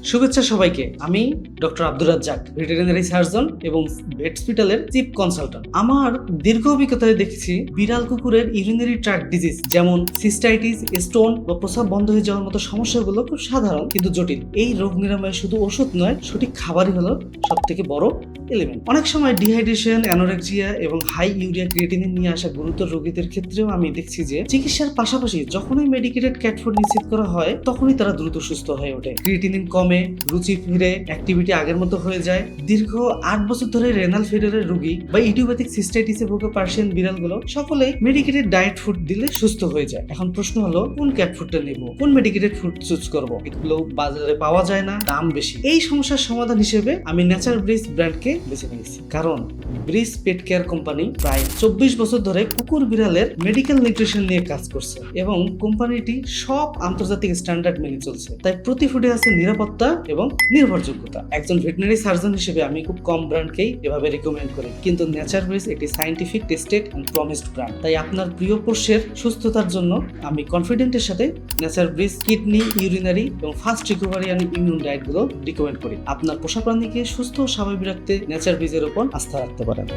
শুভেচ্ছা সবাইকে। আমি doctor Abdur Razzaq, veterinary surgeon এবং ভেট হসপিটালের চিফ কনসালট্যান্ট। আমার দীর্ঘ অভিজ্ঞতায় দেখেছি বিড়াল কুকুরের ইউরিনারি ট্র্যাক্ট ডিজিজ যেমন সিস্টাইটিস, স্টোন বা প্রস্রাব বন্ধ হয়ে যাওয়ার মতো সমস্যাগুলো খুব সাধারণ কিন্তু জটিল। এই রোগ নিরাময় শুধু ওষুধ নয়, সঠিক খাবারই হলো সব থেকে বড় এলিমেন্ট। অনেক সময় ডিহাইড্রেশন, অ্যানোরেক্সিয়া এবং হাই ইউরিয়া ক্রিয়েটিনিন নিয়ে আসা গুরুতর রোগীদের ক্ষেত্রেও আমি দেখছি যে চিকিৎসার পাশাপাশি যখনই মেডিকেটেড ক্যাট ফুড নিশ্চিত করা হয় তখনই তারা দ্রুত সুস্থ হয়ে ওঠে। ক্রিয়েটিনিন কমে, রুচি ফিরে, অ্যাক্টিভিটি আগের মতো হয়ে যায়। দীর্ঘ 8 বছর ধরে রেনাল ফেলিওরের রোগী বা ইডিওপ্যাথিক সিস্টাইটিসে ভোগা পার্সিয়ান বিড়ালগুলো সকলেই মেডিকেটেড ডায়েট ফুড দিলে সুস্থ হয়ে যায়। এখন প্রশ্ন হলো কোন ক্যাট ফুডটা নেব, কোন মেডিকেটেড ফুড চুজ করব? এগুলো বাজারে পাওয়া যায় না, দাম বেশি। এই সমস্যার সমাধান হিসেবে আমি নেচার ব্রিজ ব্র্যান্ডকে বেছে নিয়েছি, কারণ ব্রিজ পেট কেয়ার কোম্পানি প্রায় 24 বছর ধরে কুকুর বিড়ালের মেডিকেল নিউট্রিশন নিয়ে কাজ করছে এবং কোম্পানিটি সব আন্তর্জাতিক স্ট্যান্ডার্ড মেনে চলছে। তাই প্রতি ফুডে আছে নিরাপত্তা এবং নির্ভরযোগ্যতা। একজন ভেটেরিনারি সার্জন হিসেবে আমি খুব কম ব্র্যান্ডকেই এভাবে রিকমেন্ড করি, কিন্তু নেচার ব্রিজ একটি scientific, tested and promised brand. তাই আপনার প্রিয় পোষ্যের সুস্থতার জন্য আমি কনফিডেন্টের সাথে নেচার ব্রিজ কিডনি, ইউরিনারি এবং ফাস্ট রিকভারি এন্ড ইমিউন ডায়েটগুলো রিকমেন্ড করি। আপনার পোষা প্রাণীকে সুস্থ ও স্বাভাবিক রাখতে নেচার ব্রিজের উপর আস্থা রাখতে পারেন।